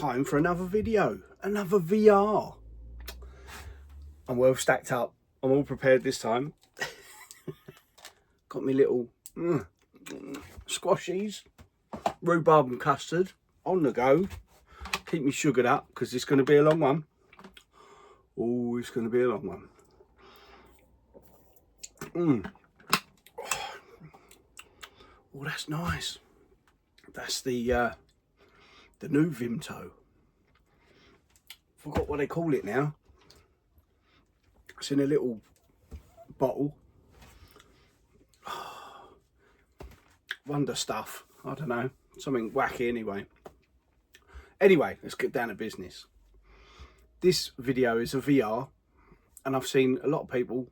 time for another video, another VR. I'm well stacked up. I'm all prepared this time. Got me little squashies, rhubarb and custard on the go. Keep me sugared up because it's going to be a long one. Oh, it's going to be a long one. Oh, that's nice. That's the new Vimto. Forgot what they call it now. It's in a little bottle. Wonder stuff. I don't know. Something wacky anyway. Anyway, let's get down to business. This video is a VR, and I've seen a lot of people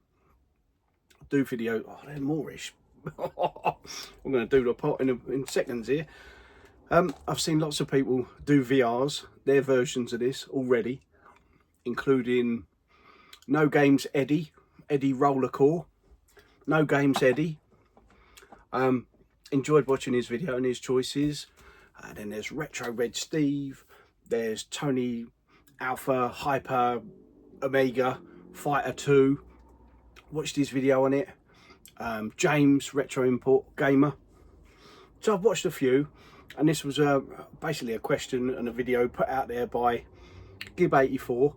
do video. Oh, they're Moorish. I'm going to do the pot in seconds here. I've seen lots of people do VRs, their versions of this already, including No Games Eddie Rollercore, No Games Eddie. Enjoyed watching his video and his choices. Then there's Retro Red Steve. There's Tony Alpha Hyper Omega Fighter 2. Watched his video on it. James Retro Import Gamer. So I've watched a few, and this was basically a question and a video put out there by Gib84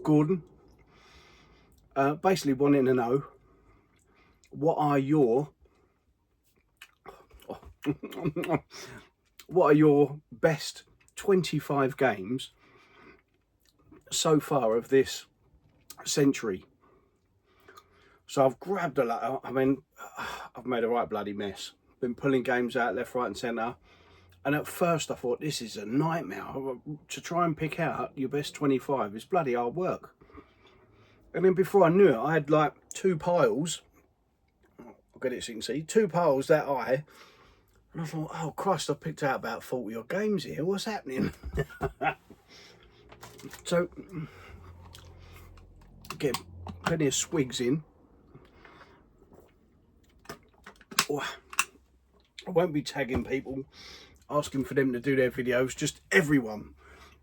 Gordon, basically wanting to know what are your best 25 games so far of this century. So I've grabbed a lot. I mean, I've made a right bloody mess. Been pulling games out left, right and centre. And at first I thought, this is a nightmare. To try and pick out your best 25 is bloody hard work. And then before I knew it, I had like two piles. I'll get it so you can see. Two piles that high. And I thought, oh Christ, I picked out about 40 odd games here. What's happening? So, get plenty of swigs in. Oh, I won't be tagging people, asking for them to do their videos. Just everyone,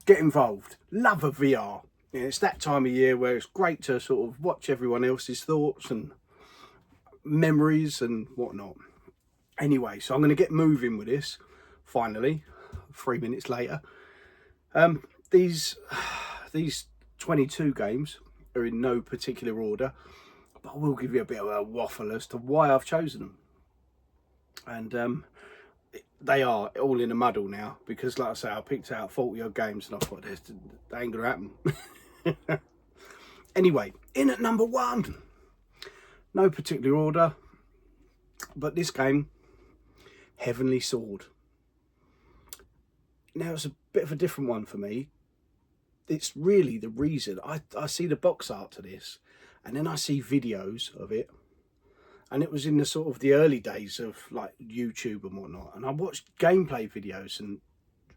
get involved. Love a VR. Yeah, it's that time of year where it's great to sort of watch everyone else's thoughts and memories and whatnot. Anyway, so I'm going to get moving with this, finally, 3 minutes later. These 22 games are in no particular order, but I will give you a bit of a waffle as to why I've chosen them. And they are all in a muddle now, because like I say, I picked out 40 odd games and I thought that ain't going to happen. Anyway, in at number 1, no particular order, but this game, Heavenly Sword. Now it's a bit of a different one for me. It's really the reason I see the box art to this, and then I see videos of it, and it was in the sort of the early days of like YouTube and whatnot, and I watched gameplay videos and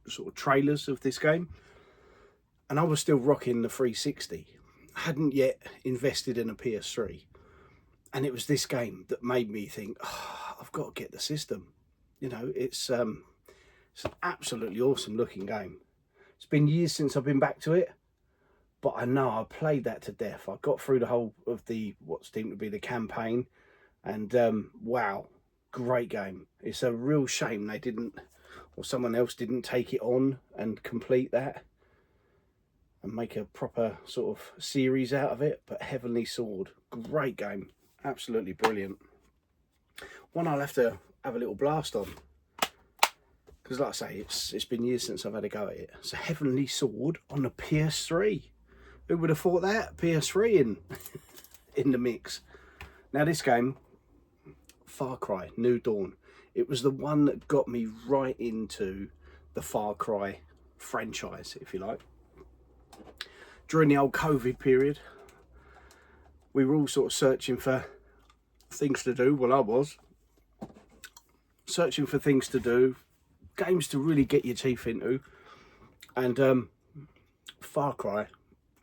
sort of trailers of this game, and I was still rocking the 360. I hadn't yet invested in a PS3, and it was this game that made me think, oh, I've got to get the system. You know, it's an absolutely awesome looking game. It's been years since I've been back to it, but I know I played that to death. I got through the whole of what's deemed to be the campaign, and wow, great game. It's a real shame they didn't, or someone else didn't take it on and complete that and make a proper sort of series out of it. But Heavenly Sword, great game, absolutely brilliant. One I'll have to have a little blast on, because like I say, it's been years since I've had a go at it. So Heavenly Sword on the PS3. Who would have thought that? PS3 in the mix. Now this game, Far Cry New Dawn, it was the one that got me right into the Far Cry franchise, if you like. During the old COVID period, we were all sort of searching for things to do. Well, I was searching for things to do, games to really get your teeth into, and Far Cry,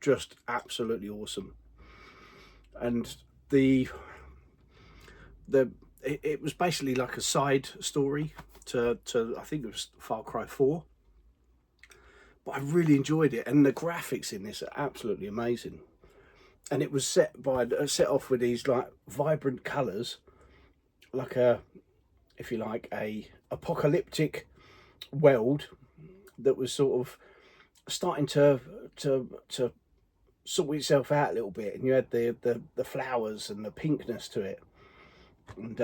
just absolutely awesome. And it was basically like a side story to I think it was Far Cry 4, but I really enjoyed it, and the graphics in this are absolutely amazing. And it was set off with these like vibrant colours, like a, if you like, a apocalyptic world that was sort of starting to sort itself out a little bit, and you had the flowers and the pinkness to it, and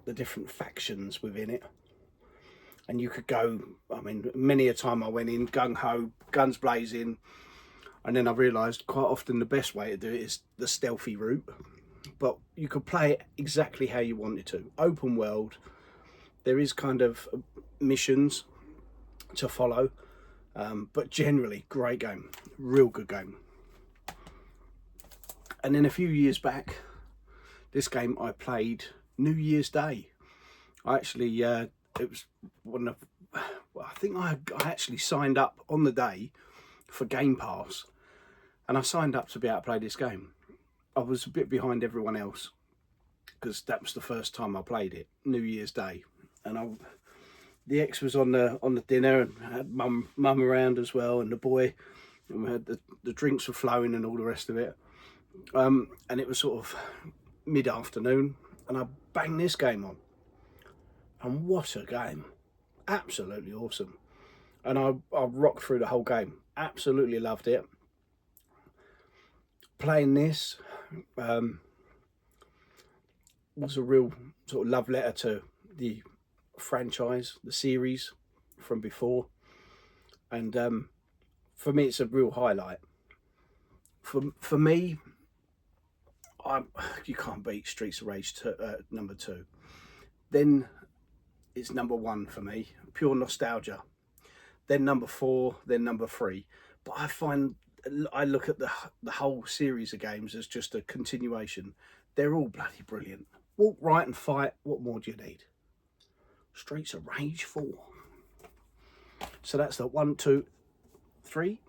the different factions within it. And you could go, I mean, many a time I went in gung-ho, guns blazing, and then I realised quite often the best way to do it is the stealthy route. But you could play it exactly how you wanted to. Open world, there is kind of missions to follow, but generally great game, real good game. And then a few years back, this game I played New Year's Day. I actually, it was one of, well, I think I actually signed up on the day for Game Pass, and I signed up to be able to play this game. I was a bit behind everyone else because that was the first time I played it, New Year's Day, and the ex was on the dinner, and I had mum around as well, and the boy, and we had the drinks were flowing and all the rest of it, and it was sort of mid-afternoon, and I banged this game on, and what a game, absolutely awesome. And I rocked through the whole game, absolutely loved it. Playing this was a real sort of love letter to the franchise, the series from before, and for me it's a real highlight. For me, you can't beat Streets of Rage number 2. Then it's number 1 for me, pure nostalgia. Then number 4, then number 3. But I look at the whole series of games as just a continuation. They're all bloody brilliant. Walk right and fight. What more do you need? Streets of Rage 4. So that's the 1, 2, 3.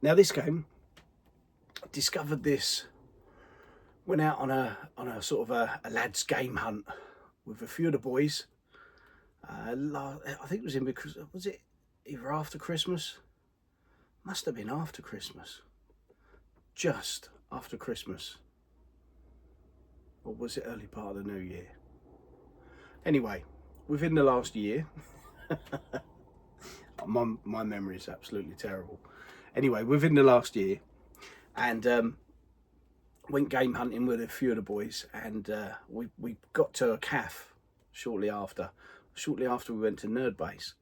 Now this game, I discovered this, went out on a sort of a lad's game hunt with a few of the boys. I think it was because, was it either after Christmas? Must have been after Christmas. Just after Christmas. Or was it early part of the new year? Anyway, within the last year, my memory is absolutely terrible. Anyway, within the last year, and went game hunting with a few of the boys, and we got to a calf shortly after. Shortly after we went to Nerd Base,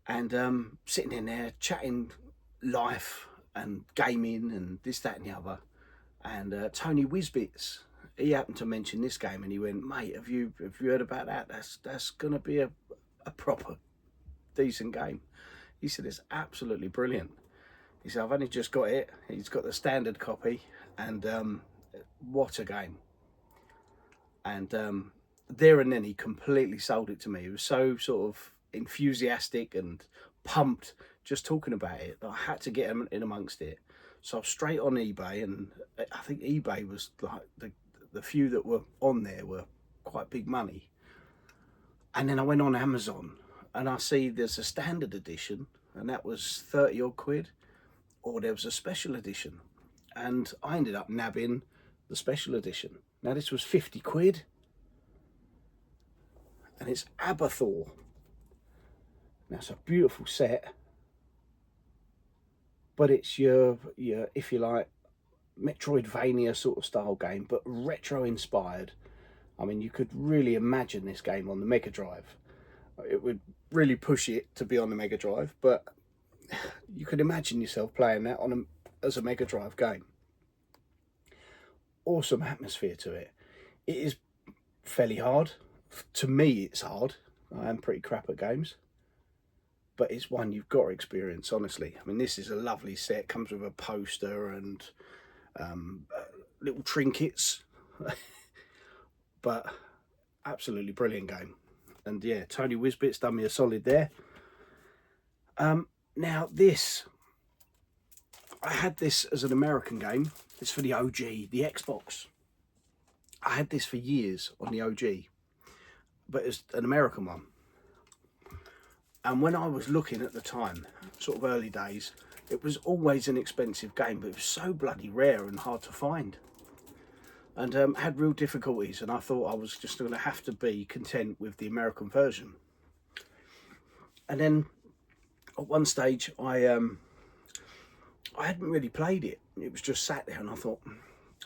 and sitting in there chatting life and gaming and this, that, and the other. And Tony Whizbits, he happened to mention this game, and he went, "Mate, have you heard about that? That's gonna be a proper decent game." He said it's absolutely brilliant. He said, "I've only just got it." He's got the standard copy, and what a game! And there and then he completely sold it to me. He was so sort of enthusiastic and pumped just talking about it that I had to get him in amongst it. So I was straight on eBay, and I think eBay was like the few that were on there were quite big money. And then I went on Amazon, and I see there's a standard edition, and that was 30 odd quid, or there was a special edition, and I ended up nabbing the special edition. Now this was 50 quid, and it's Abathur. Now it's a beautiful set, but it's your if you like, Metroidvania sort of style game, but retro inspired. I mean, you could really imagine this game on the Mega Drive. It would really push it to be on the Mega Drive, but you could imagine yourself playing that as a Mega Drive game. Awesome atmosphere to it. It is fairly hard. To me, it's hard. I am pretty crap at games, but it's one you've got to experience, honestly. I mean, this is a lovely set. Comes with a poster and little trinkets, but absolutely brilliant game. And yeah, Tony Whizbit's done me a solid there. Now this, I had this as an American game. It's for the OG, the Xbox. I had this for years on the OG, but it's an American one. And when I was looking at the time, sort of early days, it was always an expensive game, but it was so bloody rare and hard to find. And had real difficulties, and I thought I was just going to have to be content with the American version. And then at one stage I hadn't really played it. It was just sat there, and I thought,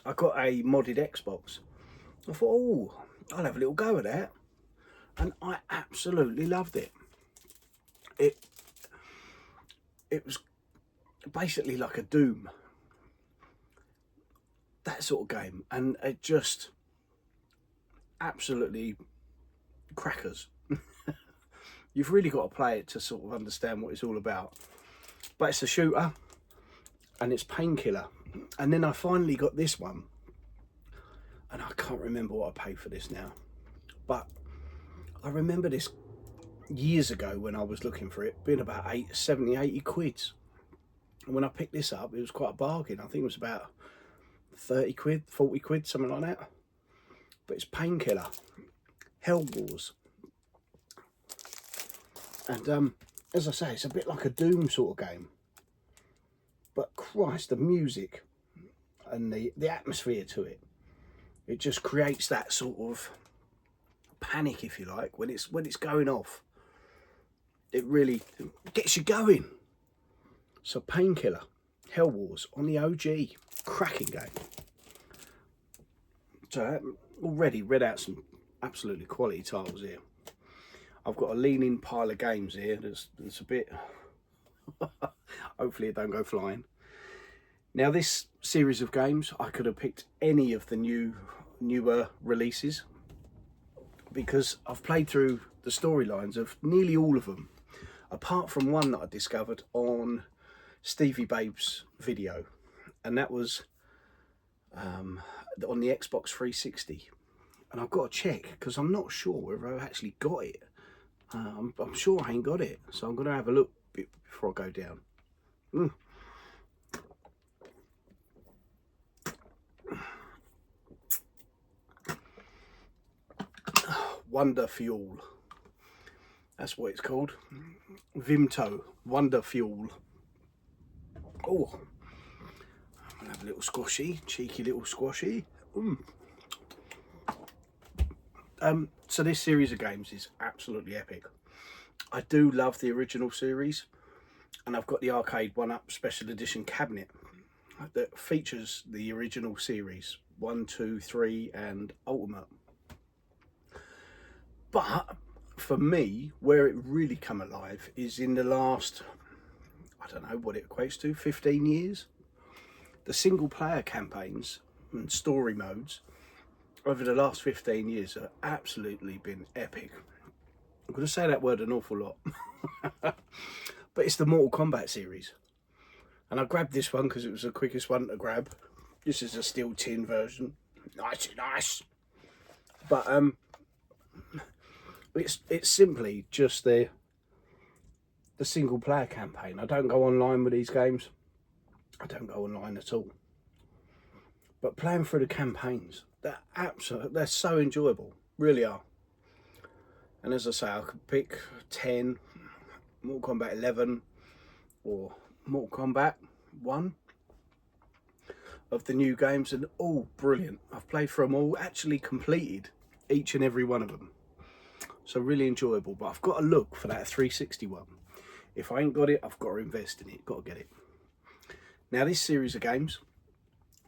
I got a modded Xbox. I thought, oh, I'll have a little go at that. And I absolutely loved it. It was basically like a Doom, that sort of game, and it just absolutely crackers. You've really got to play it to sort of understand what it's all about. But it's a shooter, and it's Painkiller. And then I finally got this one, and I can't remember what I paid for this now, but I remember this years ago when I was looking for it being about 80 quid. And when I picked this up, it was quite a bargain. I think it was about 30 quid, 40 quid, something like that. But it's Painkiller, Hell Wars. And as I say, it's a bit like a Doom sort of game. But Christ, the music and the atmosphere to it, it just creates that sort of panic, if you like, when it's going off. It really gets you going. So Painkiller, Hell Wars on the OG, cracking game. So I already read out some absolutely quality titles here. I've got a leaning pile of games here. There's a bit. Hopefully it don't go flying. Now this series of games, I could have picked any of the newer releases, because I've played through the storylines of nearly all of them, apart from one that I discovered on Stevie Babe's video, and that was on the Xbox 360. And I've got to check, because I'm not sure whether I've actually got it. I'm sure I ain't got it, so I'm going to have a look before I go down. Wonder Fuel, that's what it's called. Vimto Wonder Fuel. Oh, I'm gonna have a little squashy, cheeky little squashy. So this series of games is absolutely epic. I do love the original series, and I've got the arcade 1-up special edition cabinet that features the original series 1, 2, 3 and Ultimate. But for me, where it really come alive is in the last, I don't know what it equates to, 15 years. The single player campaigns and story modes over the last 15 years have absolutely been epic. I'm going to say that word an awful lot. But it's the Mortal Kombat series. And I grabbed this one because it was the quickest one to grab. This is a steel tin version. Nice. But it's simply just the single player campaign. I don't go online with these games. I don't go online at all. But playing through the campaigns, they're so enjoyable, really are. And as I say, I could pick 10, Mortal Kombat 11 or Mortal Kombat 1 of the new games, and all brilliant. I've played through them all, actually completed each and every one of them. So really enjoyable, but I've got to look for that 360 one. If I ain't got it, I've got to invest in it, got to get it. Now this series of games,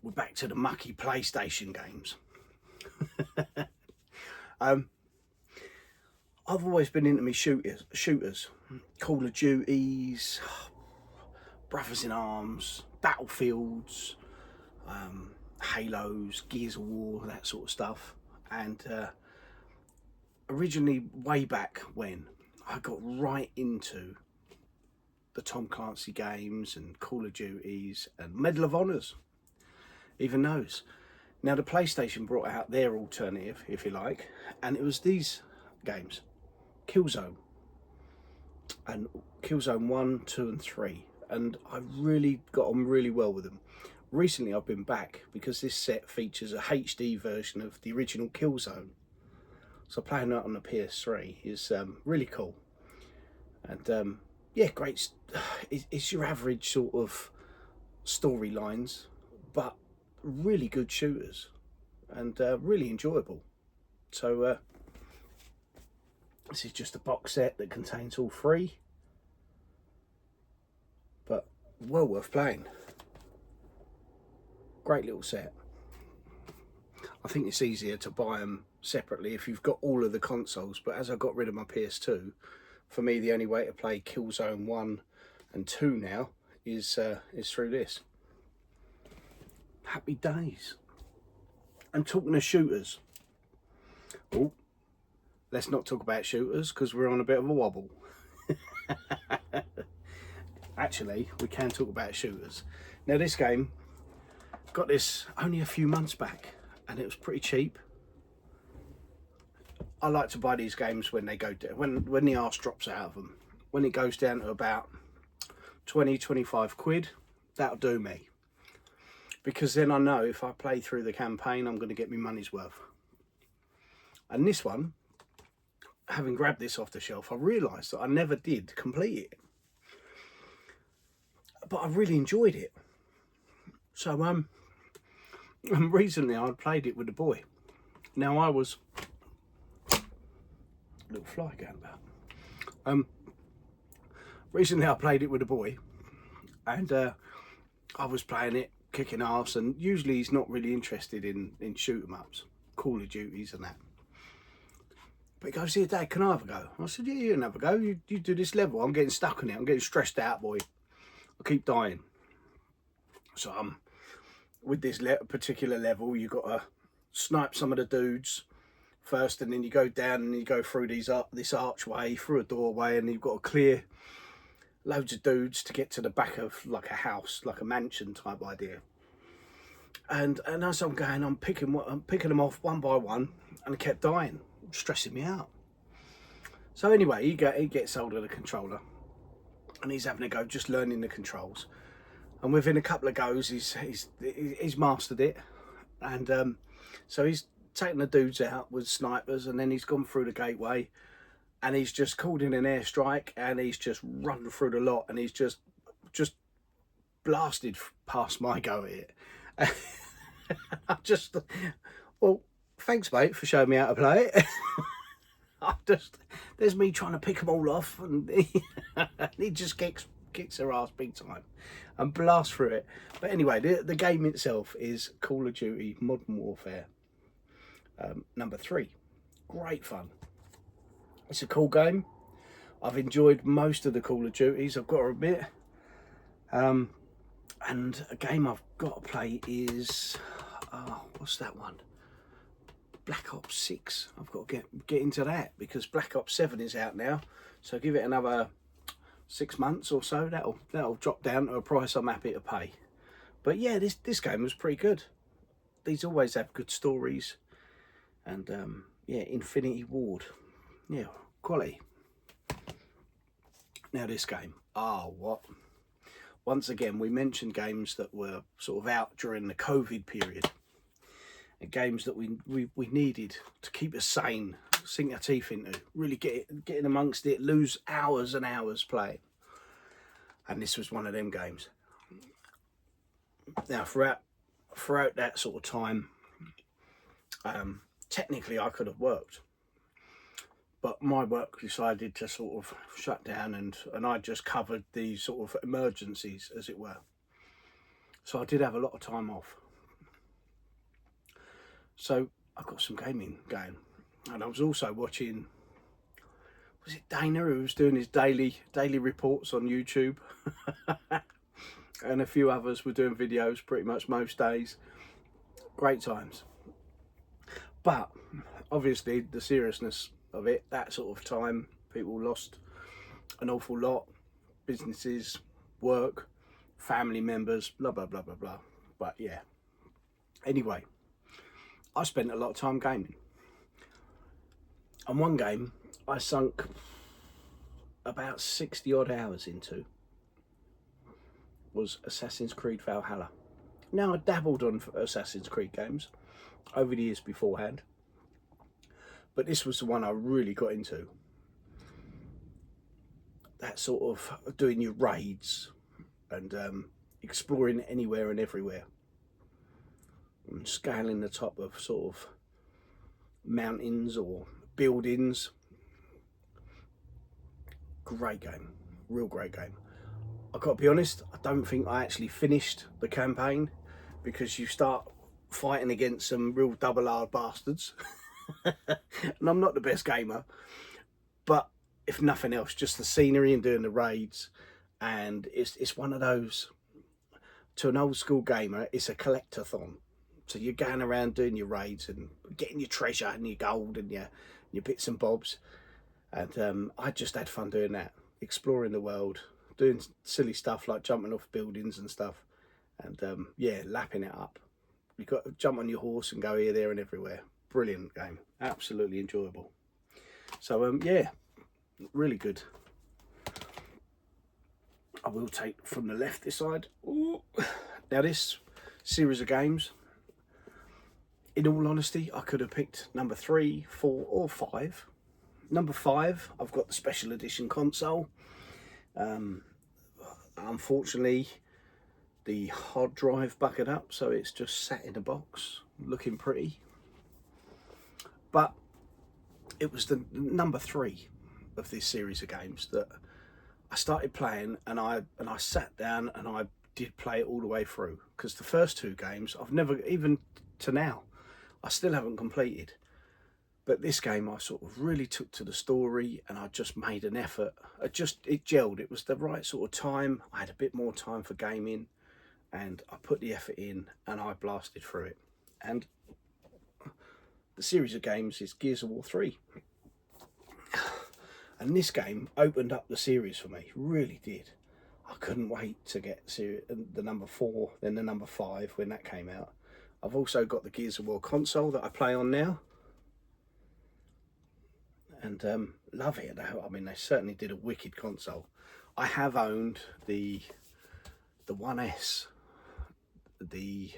we're back to the mucky PlayStation games. I've always been into me shooters, Call of Duties, Brothers in Arms, Battlefields, Halos, Gears of War, that sort of stuff. And originally, way back when, I got right into the Tom Clancy games and Call of Duties and Medal of Honors, even those. Now the PlayStation brought out their alternative, if you like, and it was these games, Killzone, and Killzone 1, 2 and 3, and I really got on really well with them. Recently I've been back because this set features a HD version of the original Killzone, so playing that on the PS3 is really cool. And yeah, great. It's your average sort of storylines, but really good shooters, and really enjoyable. So this is just a box set that contains all three, but well worth playing. Great little set. I think it's easier to buy them separately if you've got all of the consoles, but as I got rid of my PS2, for me the only way to play Killzone 1 and 2 now is through this. Happy days. And talking of shooters, oh, let's not talk about shooters because we're on a bit of a wobble. Actually, we can talk about shooters. Now this game, got this only a few months back and it was pretty cheap. I like to buy these games when they go down, when the arse drops out of them. When it goes down to about 20-25 quid, that'll do me. Because then I know if I play through the campaign, I'm going to get my money's worth. And this one, having grabbed this off the shelf, I realised that I never did complete it. But I really enjoyed it. So recently I played it with the boy. Now I was... little fly going about. Recently I played it with a boy, and I was playing it, kicking arse, and usually he's not really interested in shoot 'em ups, Call of Duties and that. But he goes, "Here, Dad, can I have a go?" I said, "Yeah, you can have a go. You do this level. I'm getting stuck on it. I'm getting stressed out, boy. I keep dying." So with this particular level, you've got to snipe some of the dudes first, and then you go down and you go through this archway, through a doorway, and you've got to clear loads of dudes to get to the back of like a house, like a mansion type idea. And as I'm going, I'm picking them off one by one, and I kept dying, stressing me out. So anyway, he gets hold of the controller, and he's having a go, just learning the controls. And within a couple of goes, he's mastered it, and so he's taking the dudes out with snipers, and then he's gone through the gateway, and he's just called in an airstrike, and he's just run through the lot, and he's just blasted past my go at it. I just, well, thanks mate for showing me how to play it. There's me trying to pick them all off, and he just kicks her ass big time and blasts through it. But anyway, the game itself is Call of Duty Modern Warfare number 3. Great fun. It's a cool game. I've enjoyed most of the Call of Duties, I've got to admit. And a game I've got to play is, what's that one? Black Ops 6. I've got to get into that because Black Ops 7 is out now. So give it another 6 months or so. That'll drop down to a price I'm happy to pay. But yeah, this game was pretty good. These always have good stories. And yeah, Infinity Ward. Yeah, quality. Now this game. What? Once again, we mentioned games that were sort of out during the COVID period. And games that we needed to keep us sane, sink our teeth into, really get in amongst it, lose hours and hours playing. And this was one of them games. Now throughout that sort of time, technically I could have worked, but my work decided to sort of shut down, and I just covered the sort of emergencies, as it were. So I did have a lot of time off. So I got some gaming going, and I was also watching, was it Dana who was doing his daily reports on YouTube? And a few others were doing videos pretty much most days. Great times. But obviously the seriousness of it, that sort of time, people lost an awful lot. Businesses, work, family members, blah, blah, blah, blah, blah. But yeah. Anyway, I spent a lot of time gaming. And one game I sunk about 60 odd hours into was Assassin's Creed Valhalla. Now I dabbled on Assassin's Creed games over the years beforehand, but this was the one I really got into. that sort of doing your raids and exploring anywhere and everywhere and scaling the top of sort of mountains or buildings. Great game, real great game. I've got to be honest, I don't think I actually finished the campaign because you start fighting against some real double hard bastards. And I'm not the best gamer, but if nothing else, just the scenery and doing the raids, and it's one of those, to an old school gamer, it's a collectathon. So you're going around doing your raids and getting your treasure and your gold and your bits and bobs. And I just had fun doing that, exploring the world, doing silly stuff like jumping off buildings and stuff, and yeah, lapping it up. You've got to jump on your horse and go here, there and everywhere. Brilliant game, absolutely enjoyable. So yeah, really good. I will take from the left this side. Ooh. Now this series of games, in all honesty, I could have picked number 3, 4 or 5. Number 5, I've got the special edition console. Unfortunately, the hard drive bucketed up, so it's just sat in a box looking pretty. But it was the number 3 of this series of games that I started playing, and I sat down and I did play it all the way through, because the first 2 games I've never, even to now, I still haven't completed. But this game I sort of really took to the story, and I just made an effort. It gelled. It was the right sort of time. I had a bit more time for gaming, and I put the effort in and I blasted through it. And the series of games is Gears of War 3. And this game opened up the series for me, really did. I couldn't wait to get the number 4, then the number 5 when that came out. I've also got the Gears of War console that I play on now. And love it. I mean, they certainly did a wicked console. I have owned the 1S, the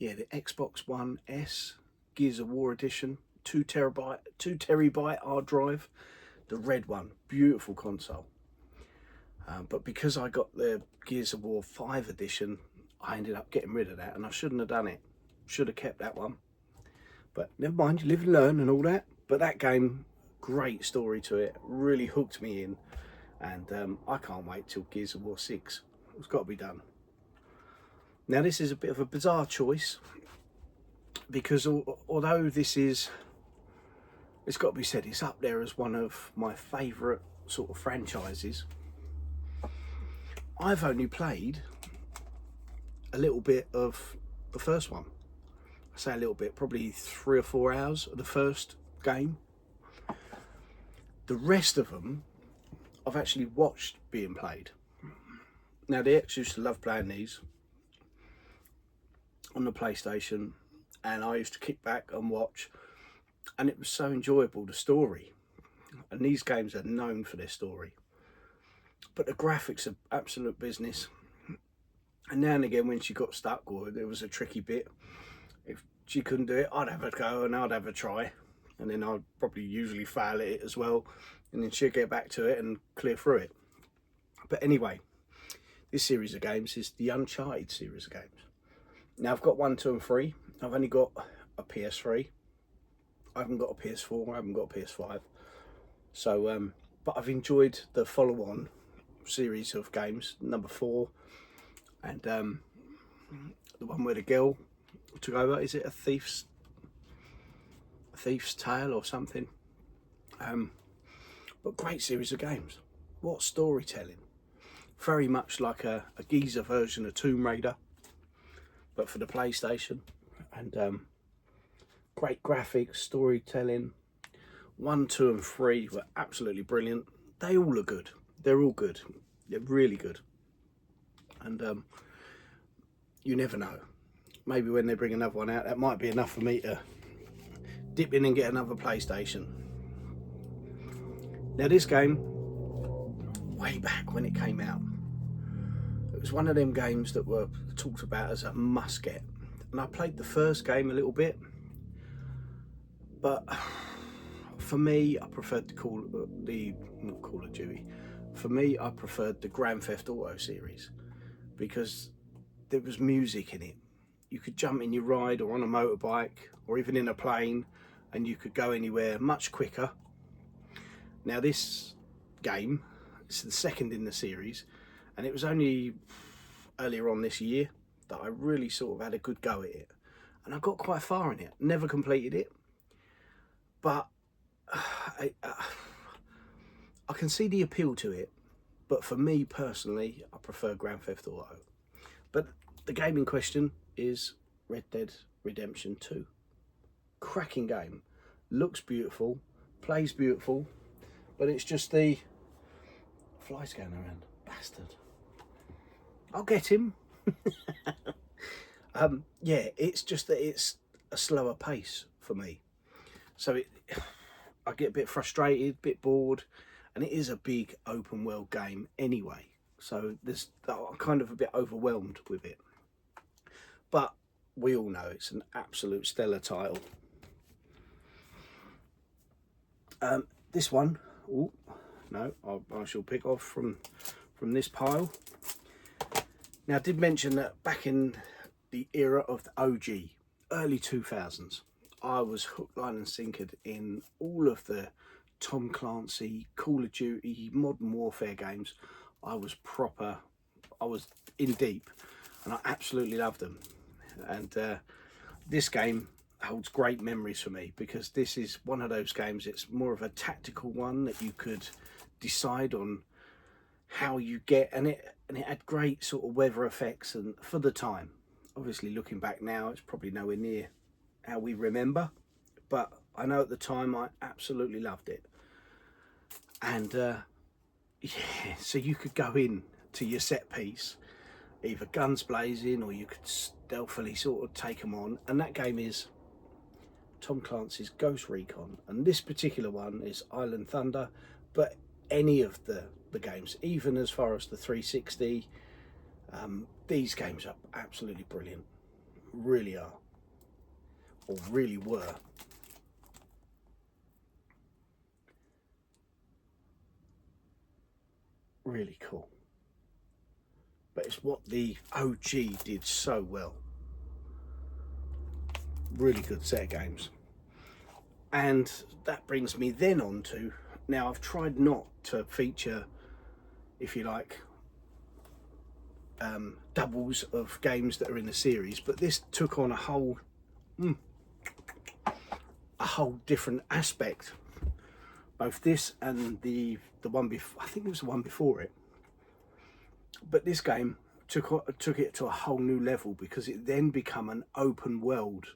Xbox One S Gears of War edition, 2 terabyte hard drive, the red one, beautiful console. But because I got the Gears of War 5 edition, I ended up getting rid of that, and I shouldn't have done it. Should have kept that one. But never mind, you live and learn and all that. But that game, great story to it, really hooked me in, and I can't wait till Gears of War 6. It's got to be done. Now this is a bit of a bizarre choice, because although this is, it's got to be said, it's up there as one of my favourite sort of franchises. I've only played a little bit of the first one. I say a little bit, probably 3 or 4 hours of the first game. The rest of them I've actually watched being played. Now the ex used to love playing these on the PlayStation, and I used to kick back and watch, and it was so enjoyable, the story. And these games are known for their story, but the graphics are absolute business. And now and again when she got stuck, or there was a tricky bit, if she couldn't do it, I'd have a go and I'd have a try, and then I'd probably usually fail at it as well, and then she'd get back to it and clear through it. But anyway, this series of games is the Uncharted series of games. Now I've got 1, 2 and 3. I've only got a PS3. I haven't got a PS4, I haven't got a PS5. So, but I've enjoyed the follow-on series of games, number 4, and the one where the girl took over. Is it a thief's tale or something? But great series of games. What storytelling! Very much like a geezer version of Tomb Raider, but for the PlayStation. And great graphics, storytelling. 1, 2 and 3 were absolutely brilliant. They all are good. They're all good. They're really good. And you never know. Maybe when they bring another one out, that might be enough for me to dip in and get another PlayStation. Now this game, way back when it came out, it was one of them games that were talked about as a must get. And I played the first game a little bit, but for me, I preferred not Call of Duty, for me, I preferred the Grand Theft Auto series because there was music in it. You could jump in your ride or on a motorbike or even in a plane, and you could go anywhere much quicker. Now this game, it's the second in the series, and it was only earlier on this year that I really sort of had a good go at it, and I got quite far in it. Never completed it, but I can see the appeal to it. But for me personally, I prefer Grand Theft Auto. But the game in question is Red Dead Redemption 2. Cracking game, looks beautiful, plays beautiful, but it's just the flies going around, bastard. I'll get him. Yeah, it's just that it's a slower pace for me, so I get a bit frustrated, a bit bored, and it is a big open world game anyway, so I'm kind of a bit overwhelmed with it. But we all know it's an absolute stellar title. This one, oh no, I shall pick off from this pile. Now I did mention that back in the era of the OG, early 2000s, I was hook, line and sinkered in all of the Tom Clancy, Call of Duty, Modern Warfare games. I was in deep, and I absolutely loved them. And this game holds great memories for me because this is one of those games, it's more of a tactical one that you could decide on how you get, and it had great sort of weather effects, and for the time, obviously looking back now, it's probably nowhere near how we remember, but I know at the time I absolutely loved it. And yeah, so you could go in to your set piece, either guns blazing, or you could stealthily sort of take them on, and that game is Tom Clancy's Ghost Recon, and this particular one is Island Thunder. But any of the games, even as far as the 360, these games are absolutely brilliant, really are, or really were. Really cool. But it's what the OG did so well. Really good set of games. And that brings me then on to, now I've tried not to feature, if you like, doubles of games that are in the series, but this took on a whole different aspect. Both this and the one before, I think it was the one before it. But this game took it to a whole new level because it then became an open world,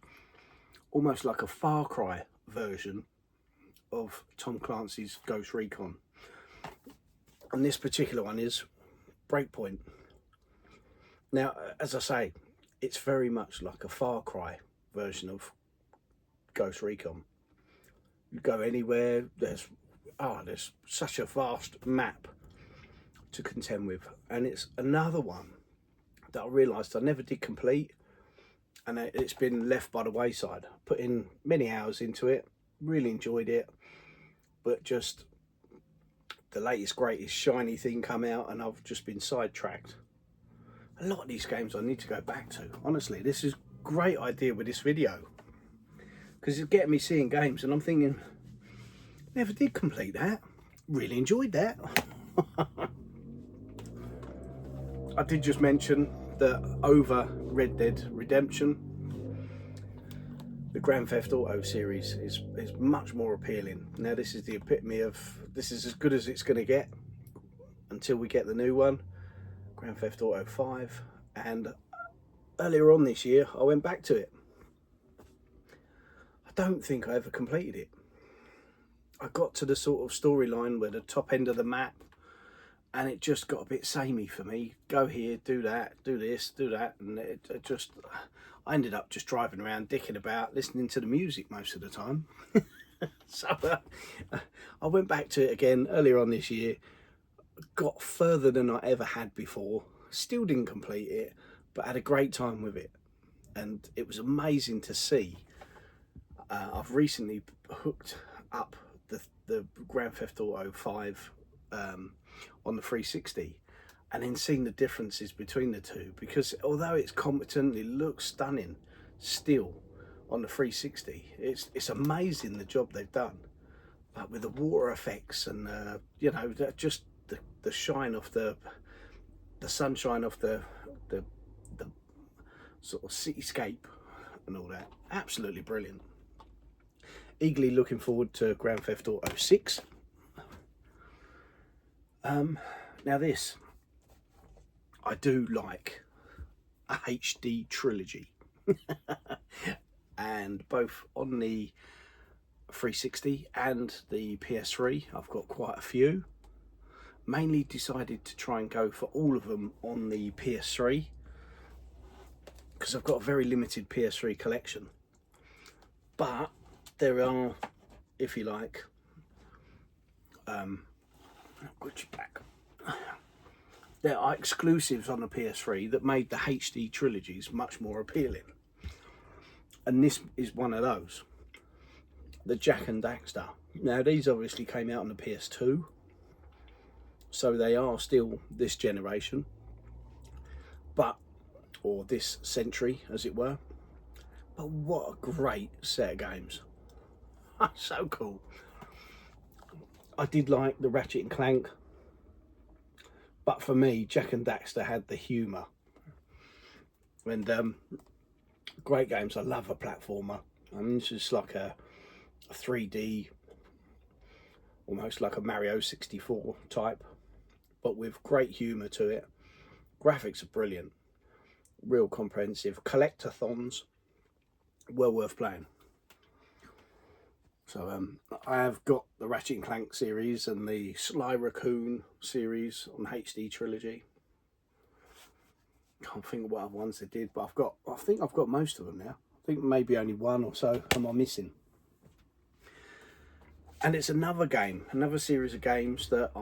almost like a Far Cry version of Tom Clancy's Ghost Recon. And this particular one is Breakpoint. Now, as I say, it's very much like a Far Cry version of Ghost Recon. You go anywhere, there's such a vast map to contend with, and it's another one that I realised I never did complete, and it's been left by the wayside. Put in many hours into it, really enjoyed it, but just the latest greatest shiny thing come out and I've just been sidetracked. A lot of these games I need to go back to. Honestly, this is a great idea with this video, because it's getting me seeing games and I'm thinking, never did complete that, really enjoyed that. I did just mention that over Red Dead Redemption, the Grand Theft Auto series is much more appealing. Now this is the epitome of, this is as good as it's going to get until we get the new one, Grand Theft Auto 5, and earlier on this year I went back to it. I don't think I ever completed it. I got to the sort of storyline where the top end of the map, and it just got a bit samey for me. Go here, do that, do this, do that, and it just, I ended up just driving around, dicking about, listening to the music most of the time. So I went back to it again earlier on this year, got further than I ever had before, still didn't complete it, but had a great time with it, and it was amazing to see. I've recently hooked up the Grand Theft Auto 5 on the 360, and then seeing the differences between the two, because although it's competent, it looks stunning still on the 360. It's amazing the job they've done, but with the water effects and you know, just the shine off the sunshine off the sort of cityscape and all that, absolutely brilliant. Eagerly looking forward to Grand Theft Auto 6. Now this, I do like a HD trilogy. And both on the 360 and the PS3, I've got quite a few. Mainly decided to try and go for all of them on the PS3, because I've got a very limited PS3 collection. But there are, if you like, there are exclusives on the PS3 that made the HD trilogies much more appealing. And this is one of those. The Jak and Daxter. Now these obviously came out on the PS2, so they are still this generation, but, or this century as it were. But what a great set of games. So cool. I did like the Ratchet and Clank, but for me, Jak and Daxter had the humour. And great games. I love a platformer. I mean, this is like a 3D, almost like a Mario 64 type, but with great humour to it. Graphics are brilliant, real comprehensive. Collectathons, well worth playing. So I have got the Ratchet and Clank series and the Sly Raccoon series on HD trilogy. Can't think of what other ones they did, but I think I've got most of them now. I think maybe only one or so am I missing. And it's another game, another series of games that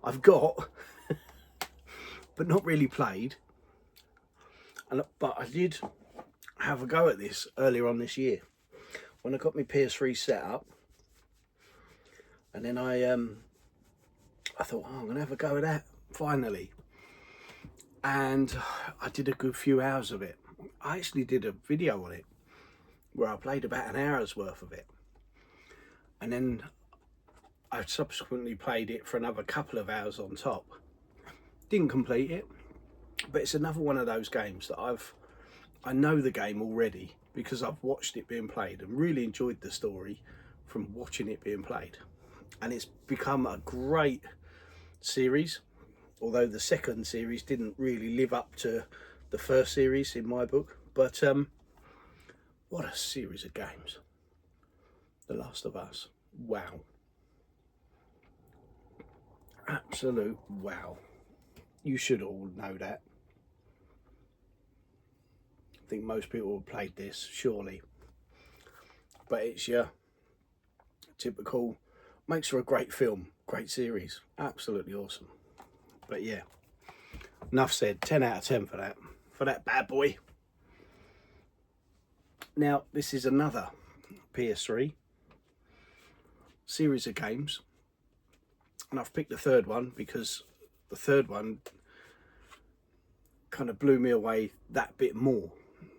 I've got, but not really played. But I did have a go at this earlier on this year when I got my PS3 set up, and then I thought, oh, I'm gonna have a go at that finally. And I did a good few hours of it. I actually did a video on it where I played about an hour's worth of it. And then I subsequently played it for another couple of hours on top. Didn't complete it, but it's another one of those games that I know the game already because I've watched it being played and really enjoyed the story from watching it being played. And it's become a great series, although the second series didn't really live up to the first series in my book. But what a series of games. The Last of Us. Wow. Absolute wow. You should all know that. I think most people have played this, surely. But it's your typical, makes for a great film, great series. Absolutely awesome. But yeah, enough said. 10 out of 10 for that bad boy. Now, this is another PS3 series of games, and I've picked the third one because the third one kind of blew me away that bit more.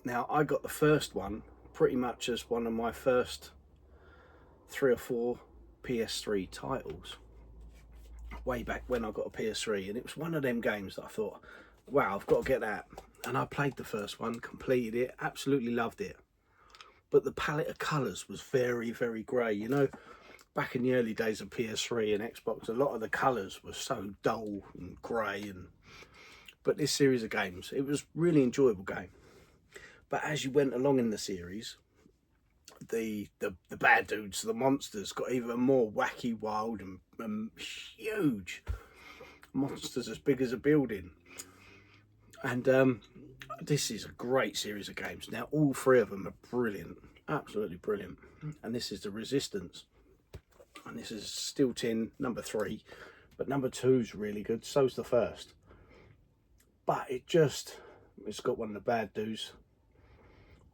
Now, I got the first one pretty much as one of my first 3 or 4 PS3 titles way back when I got a PS3, and it was one of them games that I thought, wow, I've got to get that. And I played the first one, completed it, absolutely loved it. But the palette of colours was very, very grey. You know, back in the early days of PS3 and Xbox, a lot of the colours were so dull and grey. But this series of games, it was a really enjoyable game. But as you went along in the series, the bad dudes, the monsters, got even more wacky, wild and huge. Monsters as big as a building. And this is a great series of games. Now, all 3 of them are brilliant, absolutely brilliant. And this is the Resistance. And this is Steel Tin number 3, but number 2 is really good. So's the first. But it's got one of the bad dudes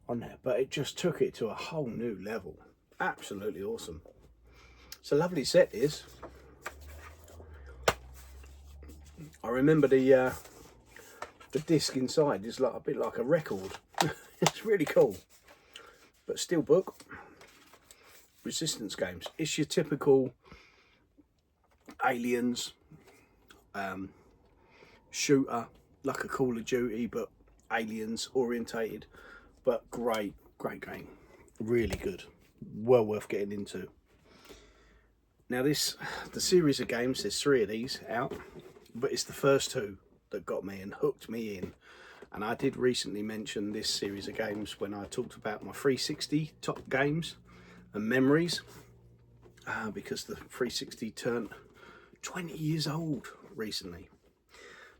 on there, but it just took it to a whole new level. Absolutely awesome. It's a lovely set, this. I remember the disc inside is like a bit like a record. It's really cool. But Steelbook Resistance games. It's your typical Aliens shooter, like a Call of Duty, but Aliens orientated. But great game. Really good. Well worth getting into. Now the series of games, there's 3 of these out, but it's the first 2 that got me and hooked me in. And I did recently mention this series of games when I talked about my 360 top games and memories, because the 360 turned 20 years old recently.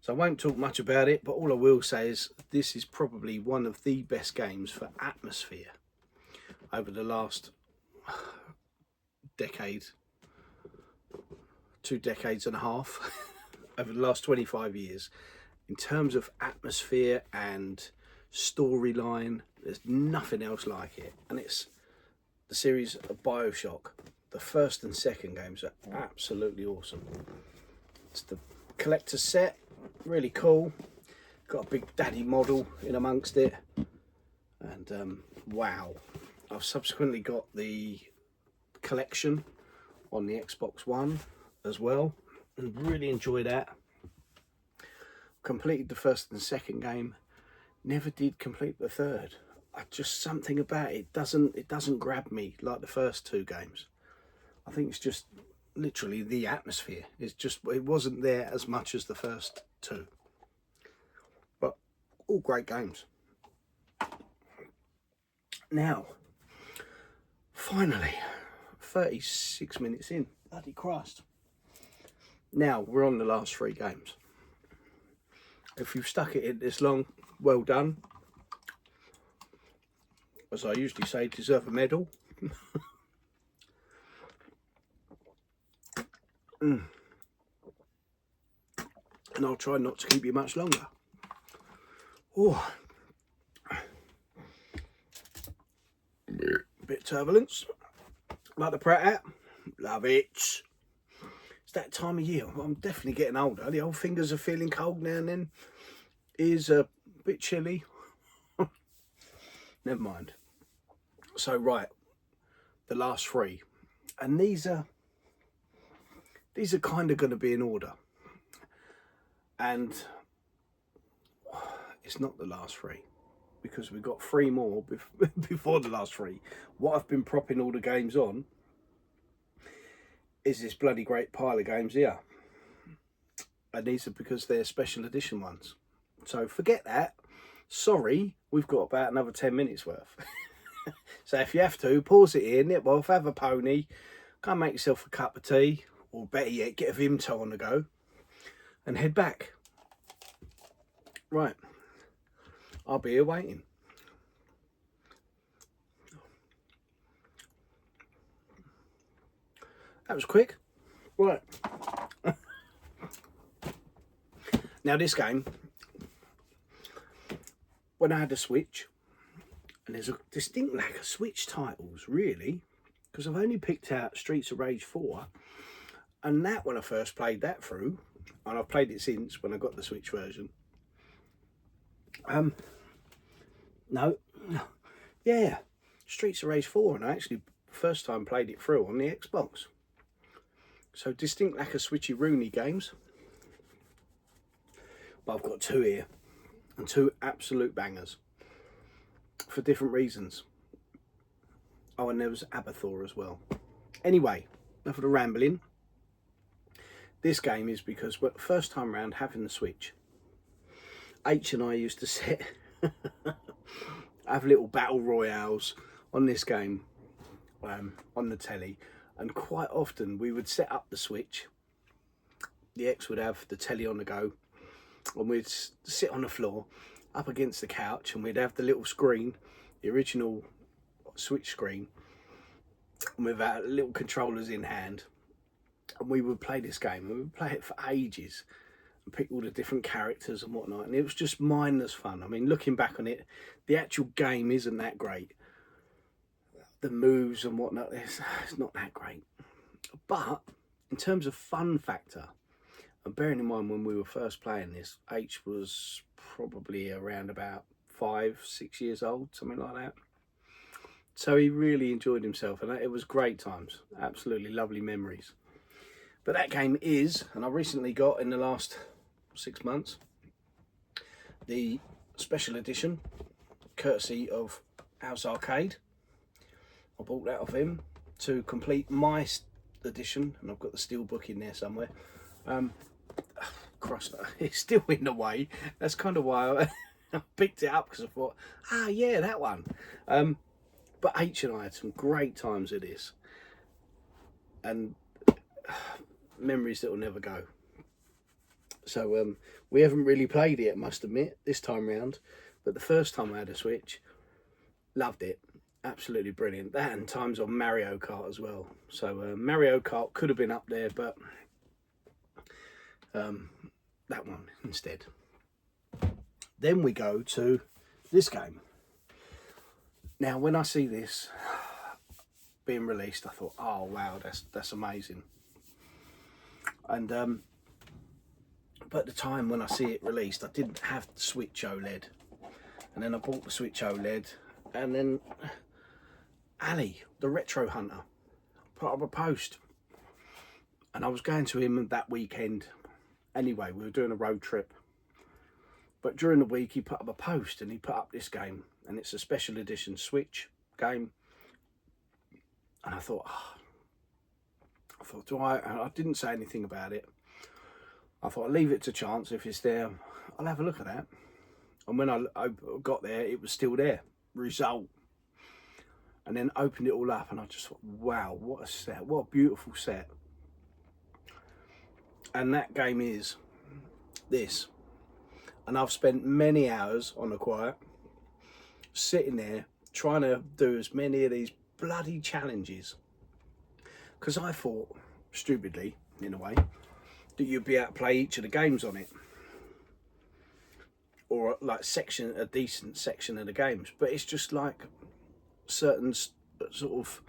So I won't talk much about it, but all I will say is this is probably one of the best games for atmosphere over the last decade, 2 decades and a half, over the last 25 years. In terms of atmosphere and storyline, there's nothing else like it. And it's the series of BioShock. The first and second games are absolutely awesome. It's the collector's set, really cool. Got a big daddy model in amongst it. And wow. I've subsequently got the collection on the Xbox One as well, and really enjoy that. Completed the first and second game, never did complete the third. Just something about it doesn't grab me like the first 2 games. I think it's just literally the atmosphere. It wasn't there as much as the first 2. But all great games. Now, finally, 36 minutes in. Bloody Christ. Now we're on the last 3 games. If you've stuck it in this long, well done. As I usually say, deserve a medal. And I'll try not to keep you much longer. Oh, bit of turbulence. Like the Pratt at. Love it. It's that time of year. I'm definitely getting older. The old fingers are feeling cold now and then. Ears are a bit chilly. Never mind. So right, the last 3, and these are kind of going to be in order. And it's not the last 3, because we've got 3 more before the last 3. What I've been propping all the games on is this bloody great pile of games here. And these are because they're special edition ones. So forget that. Sorry, we've got about another 10 minutes worth. So if you have to, pause it in, nip off, have a pony, go and make yourself a cup of tea, or better yet, get a Vimto on the go, and head back. Right, I'll be here waiting. That was quick. Right. Now this game, when I had a Switch, and there's a distinct lack of Switch titles, really, because I've only picked out Streets of Rage 4, and that when I first played that through, and I've played it since when I got the Switch version. Yeah, Streets of Rage 4, and I actually first time played it through on the Xbox. So distinct lack of Switchy Rooney games. But I've got 2 here, and 2 absolute bangers for different reasons. Oh, and there was Abathur as well. Anyway, enough of the rambling. This game is because first time round having the Switch, H and I used to sit have little battle royales on this game on the telly, and quite often we would set up the Switch. The X would have the telly on the go, and we'd sit on the floor up against the couch, and we'd have the little screen, the original Switch screen, and with our little controllers in hand, and we would play this game, and we would play it for ages and pick all the different characters and whatnot, and it was just mindless fun. I mean, looking back on it, the actual game isn't that great. The moves and whatnot, it's not that great. But in terms of fun factor And bearing in mind when we were first playing this, H was probably around about 5, 6 years old, something like that. So he really enjoyed himself, and it was great times, absolutely lovely memories. But that game is, and I recently got in the last 6 months, the special edition, courtesy of House Arcade. I bought that off him to complete my edition, and I've got the steel book in there somewhere. Cross, it's still in the way. That's kind of why I picked it up, because I thought, yeah, that one. But H and I had some great times at this, and memories that will never go. So we haven't really played it, I must admit, this time round. But the first time I had a Switch, loved it. Absolutely brilliant. That and times on Mario Kart as well. So Mario Kart could have been up there, but that one instead. Then we go to this game. Now, when I see this being released, I thought, oh wow, that's amazing. And but at the time when I see it released, I didn't have the Switch OLED, and then I bought the Switch OLED, and then Ali, the retro hunter, put up a post, and I was going to him that weekend. Anyway, we were doing a road trip, but during the week he put up a post, and he put up this game, and it's a special edition Switch game. And I thought, I didn't say anything about it. I thought I'll leave it to chance. If it's there, I'll have a look at that. And when I got there, it was still there. Result. And then opened it all up, and I just thought, wow, what a set, what a beautiful set. And that game is this. And I've spent many hours on the quiet, sitting there, trying to do as many of these bloody challenges. Because I thought, stupidly, in a way, that you'd be able to play each of the games on it. Or like a decent section of the games. But it's just like certain sort of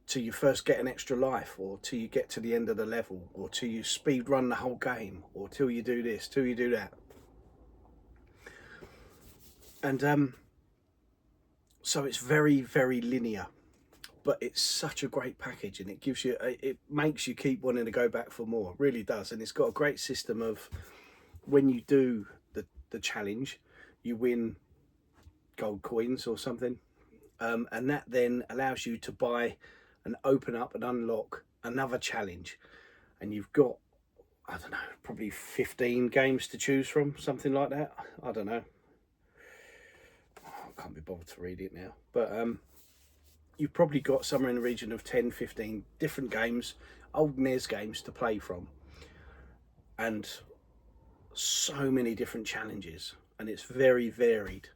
till you first get an extra life, or till you get to the end of the level, or till you speed run the whole game, or till you do this, till you do that. And so it's very, very linear, but it's such a great package, and it gives you, it makes you keep wanting to go back for more. It really does. And it's got a great system of, when you do the challenge, you win gold coins or something, and that then allows you to buy and open up and unlock another challenge. And you've got, I don't know, probably 15 games to choose from, something like that. I don't know, I can't be bothered to read it now, but you've probably got somewhere in the region of 10-15 different games, old NES games to play from, and so many different challenges, and it's very varied.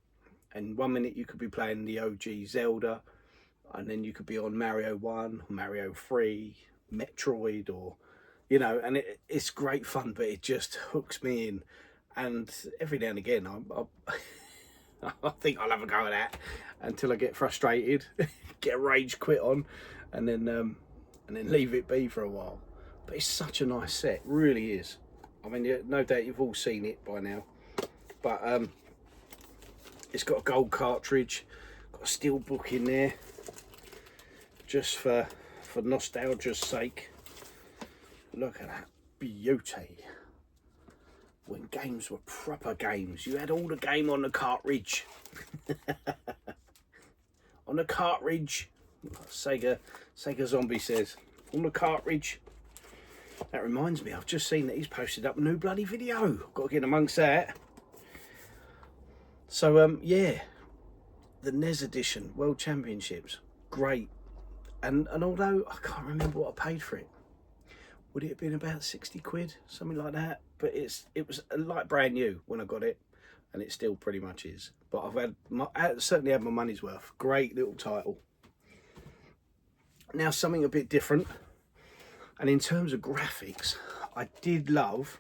And 1 minute you could be playing the OG Zelda, and then you could be on Mario 1, Mario 3, Metroid, or, you know, and it's great fun, but it just hooks me in. And every now and again, I think I'll have a go at that until I get frustrated, get a rage quit on, and then leave it be for a while. But it's such a nice set, really is. I mean, no doubt you've all seen it by now, but it's got a gold cartridge, got a steel book in there, just for nostalgia's sake. Look at that beauty. When games were proper games, you had all the game on the cartridge. On the cartridge, Sega Zombie says, on the cartridge. That reminds me, I've just seen that he's posted up a new bloody video. Got to get amongst that. So yeah, the NES edition World Championships, great. And although I can't remember what I paid for it, would it have been about 60 quid, something like that? But it was like brand new when I got it, and it still pretty much is. But I certainly had my money's worth. Great little title. Now something a bit different, and in terms of graphics, I did love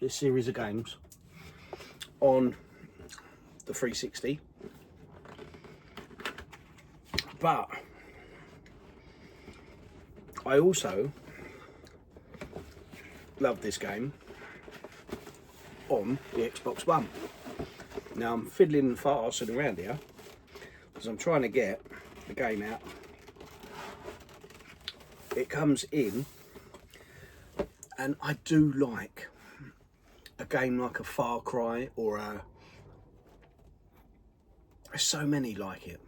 this series of games on the 360. But I also love this game on the Xbox One. Now I'm fiddling and farting around here because I'm trying to get the game out. It comes in, and I do like a game like a Far Cry or there's so many like it,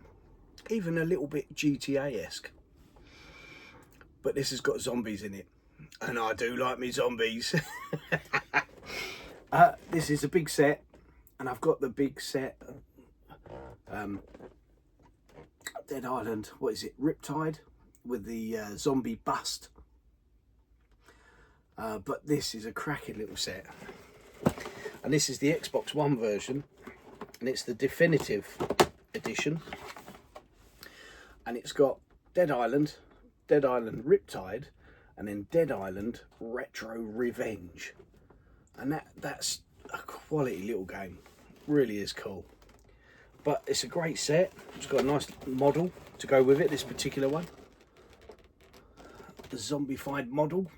even a little bit GTA-esque. But this has got zombies in it, and I do like me zombies. This is a big set, and I've got the big set Dead Island, what is it, Riptide, with the zombie bust. But this is a cracking little set, and this is the Xbox One version, and it's the definitive edition, and it's got Dead Island Riptide, and then Dead Island Retro Revenge, and that's a quality little game. Really is cool. But it's a great set. It's got a nice model to go with it, this particular one, the zombified model.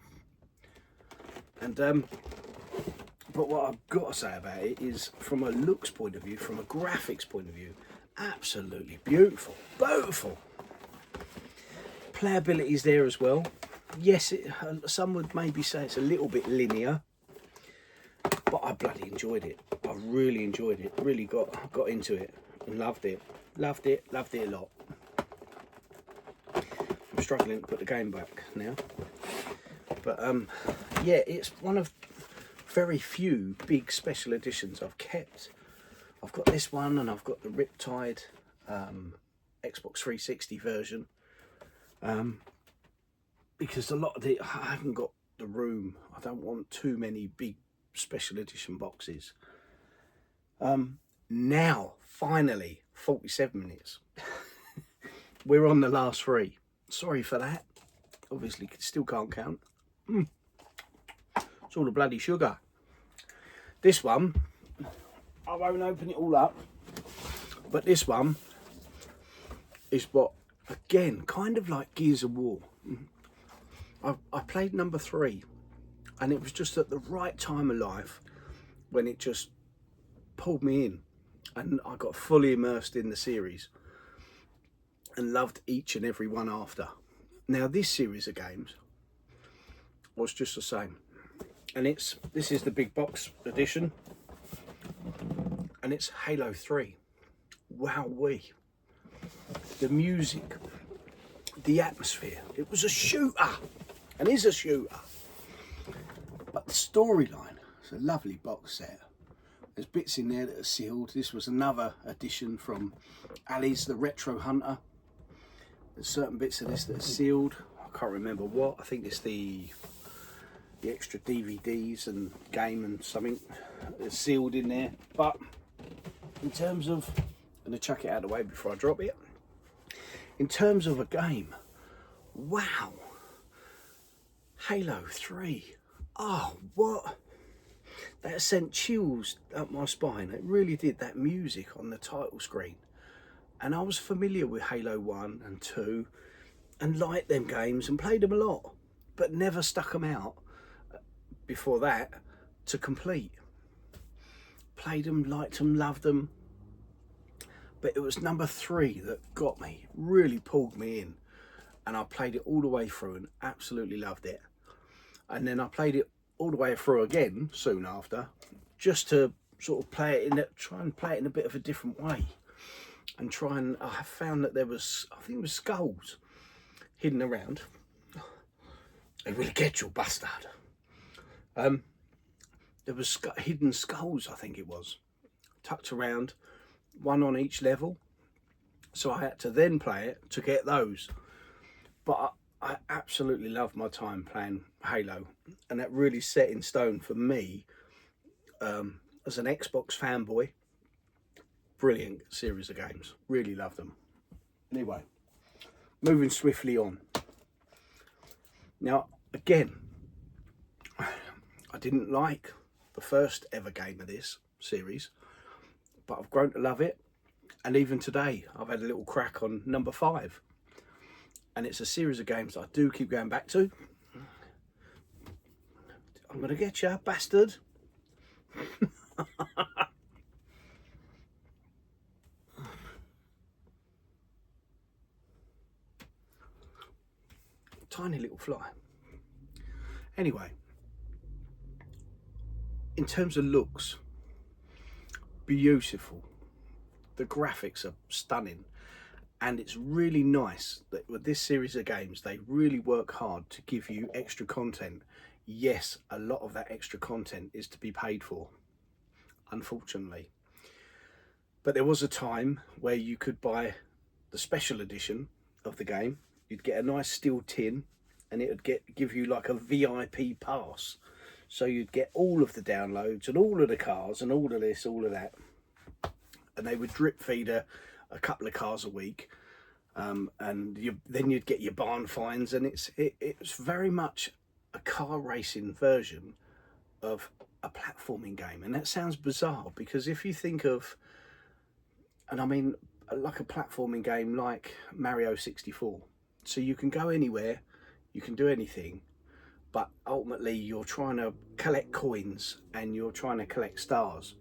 And but what I've got to say about it is, from a looks point of view, from a graphics point of view, absolutely beautiful. Playability is there as well. Yes, some would maybe say it's a little bit linear, but I bloody enjoyed it. I really enjoyed it. Really got into it and loved it a lot. I'm struggling to put the game back now, but yeah, it's one of very few big special editions I've kept. I've got this one, and I've got the Riptide Xbox 360 version, because a lot of I haven't got the room. I don't want too many big special edition boxes. Now finally 47 minutes. We're on the last three. Sorry for that. Obviously still can't count. It's all the bloody sugar. This one, I won't open it all up, but this one is what, again, kind of like Gears of War. I played number 3, and it was just at the right time of life when it just pulled me in, and I got fully immersed in the series and loved each and every one after. Now this series of games was just the same, and this is the big box edition, and it's Halo 3. Wowee. The music, the atmosphere, it was a shooter, and is a shooter. But the storyline, it's a lovely box set. There's bits in there that are sealed. This was another edition from Ali's The Retro Hunter. There's certain bits of this that are sealed. I can't remember what. I think it's the extra DVDs and game and something that's sealed in there. But in terms of, I'm going to chuck it out of the way before I drop it. In terms of a game, wow. Halo 3. Oh, what? That sent chills up my spine. It really did. That music on the title screen. And I was familiar with Halo 1 and 2 and liked them games and played them a lot, but never stuck them out before that to complete. Played them, liked them, loved them. But it was number 3 that got me, really pulled me in. And I played it all the way through and absolutely loved it. And then I played it all the way through again soon after, just to sort of try and play it in a bit of a different way. And I found that there was, I think it was skulls hidden around. They will get you, bastard. There was hidden skulls, I think it was, tucked around, one on each level. So I had to then play it to get those. But I absolutely loved my time playing Halo, and that really set in stone for me as an Xbox fanboy. Brilliant series of games, really loved them. Anyway, moving swiftly on. Now again, I didn't like the first ever game of this series, but I've grown to love it, And even today, I've had a little crack on number 5. And it's a series of games that I do keep going back to. I'm going to get you, bastard. Tiny little fly. Anyway, in terms of looks, beautiful. The graphics are stunning. And it's really nice that with this series of games, they really work hard to give you extra content. Yes, a lot of that extra content is to be paid for, unfortunately. But there was a time where you could buy the special edition of the game. You'd get a nice steel tin and it would give you like a VIP pass. So you'd get all of the downloads and all of the cars and all of this, all of that. And they would drip feed a couple of cars a week, and then you'd get your barn finds, and it's very much a car racing version of a platforming game. And that sounds bizarre, because if you think of, and I mean like a platforming game like Mario 64, so you can go anywhere, you can do anything, but ultimately you're trying to collect coins and you're trying to collect stars.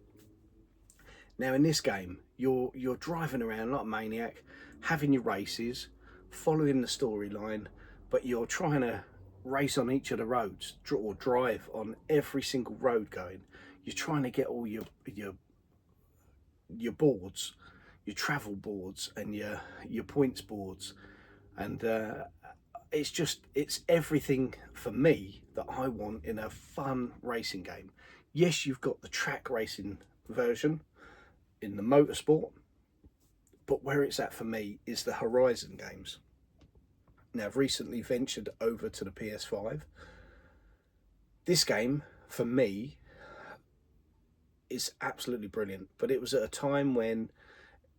Now in this game, you're driving around like a maniac, having your races, following the storyline, but you're trying to race on each of the roads, or drive on every single road going. You're trying to get all your boards, your travel boards and your points boards, and it's everything for me that I want in a fun racing game. Yes, you've got the track racing version in the motorsport, but where it's at for me is the Horizon games. Now I've recently ventured over to the PS5. This game for me is absolutely brilliant, but it was at a time when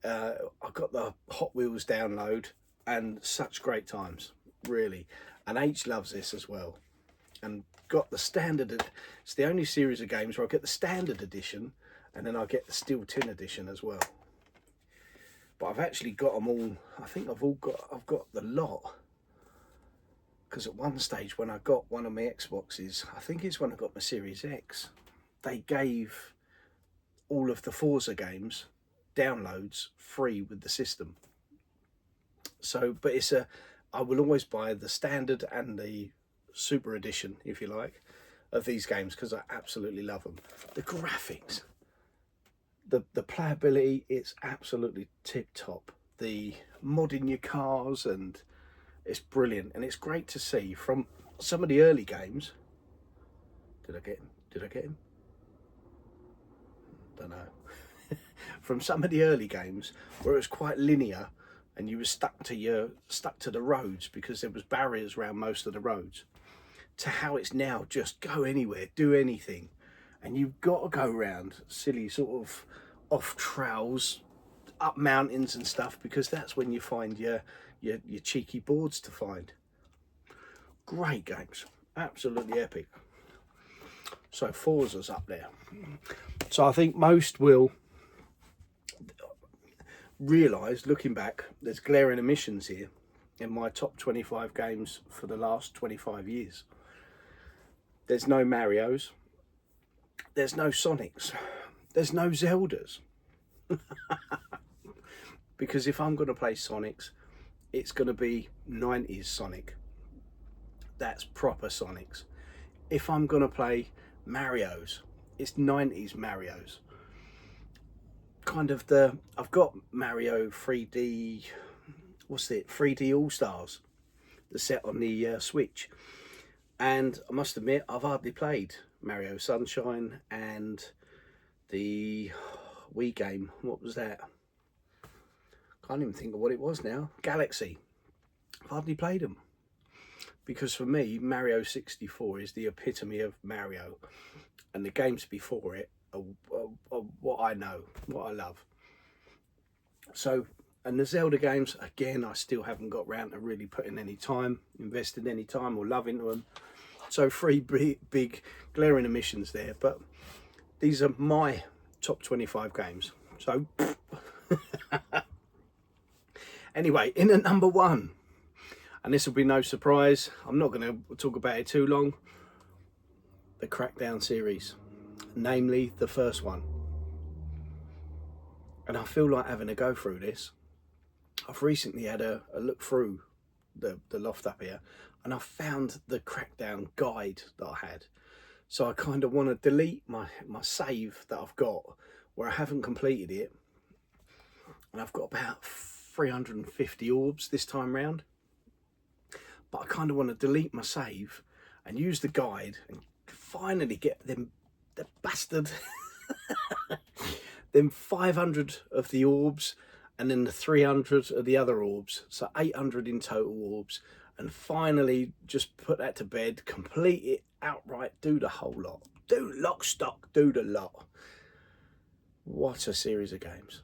I got the Hot Wheels download, and such great times, really. And H loves this as well, and got the standard. It's the only series of games where I get the standard edition, and then I get the steel tin edition as well. But I've actually got them all. I think I've got the lot. Because at one stage when I got one of my Xboxes, I think it's when I got my Series X, they gave all of the Forza games downloads free with the system. So, but I will always buy the standard and the super edition, if you like, of these games, because I absolutely love them. The graphics, the playability, it's absolutely tip top. The modding your cars, and it's brilliant. And it's great to see from some of the early games. Did I get him? Don't know. From some of the early games where it was quite linear and you were stuck to the roads because there was barriers around most of the roads, to how it's now just go anywhere, do anything, and you've got to go around silly sort of off trails, up mountains and stuff, because that's when you find your cheeky boards to find. Great games, absolutely epic. So Forza's up there. So I think most will realise, looking back, there's glaring omissions here in my top 25 games for the last 25 years. There's no Marios, there's no Sonics, there's no Zeldas. Because if I'm going to play Sonics, it's going to be 90s Sonic. That's proper Sonics. If I'm going to play Marios, it's 90s Marios. Kind of I've got Mario 3D, 3D All-Stars, the set on the Switch. And I must admit, I've hardly played Mario Sunshine and the Wii game. What was that? Can't even think of what it was now. Galaxy. I've hardly played them. Because for me, Mario 64 is the epitome of Mario. And the games before it are what I know, what I love. So, and the Zelda games, again, I still haven't got round to really putting any time, investing any time or love into them. So 3 big glaring omissions there. But these are my top 25 games. So Anyway, in at number 1, and this will be no surprise, I'm not going to talk about it too long, the Crackdown series, namely the first one. And I feel like having a go through this. I've recently had a look through the loft up here, and I found the Crackdown guide that I had. So I kind of want to delete my save that I've got where I haven't completed it, and I've got about 350 orbs this time round. But I kind of want to delete my save and use the guide and finally get them, the bastard, them 500 of the orbs, and then the 300 of the other orbs, so 800 in total orbs, and finally just put that to bed, complete it outright, do the whole lot, do lock, stock, do the lot. What a series of games.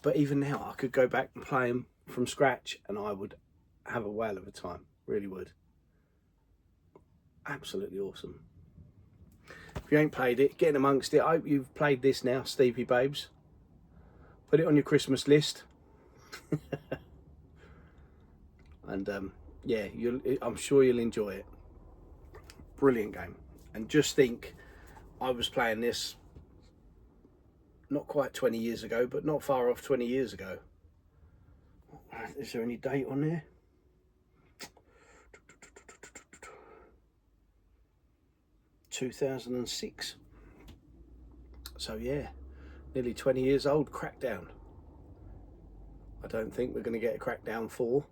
But even now I could go back and play them from scratch and I would have a whale of a time, really would. Absolutely awesome. If you ain't played it, get in amongst it. I hope you've played this now, Stevie Babes. Put it on your Christmas list. And yeah, I'm sure you'll enjoy it. Brilliant game. And just think, I was playing this not quite 20 years ago, but not far off 20 years ago. Is there any date on there? ...2006. So yeah, nearly 20 years old, Crackdown. I don't think we're going to get a Crackdown 4.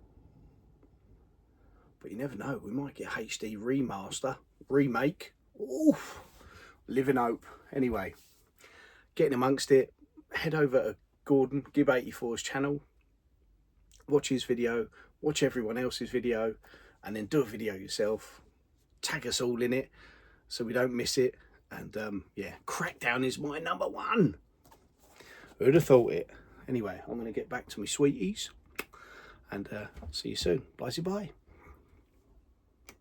But you never know, we might get HD remaster, remake. Oof, live in hope. Anyway, getting amongst it, head over to Gordon Gibb84's channel, watch his video, watch everyone else's video, and then do a video yourself. Tag us all in it so we don't miss it. And yeah, Crackdown is my number 1. Who'd have thought it? Anyway, I'm going to get back to my sweeties, and see you soon. Bye-bye.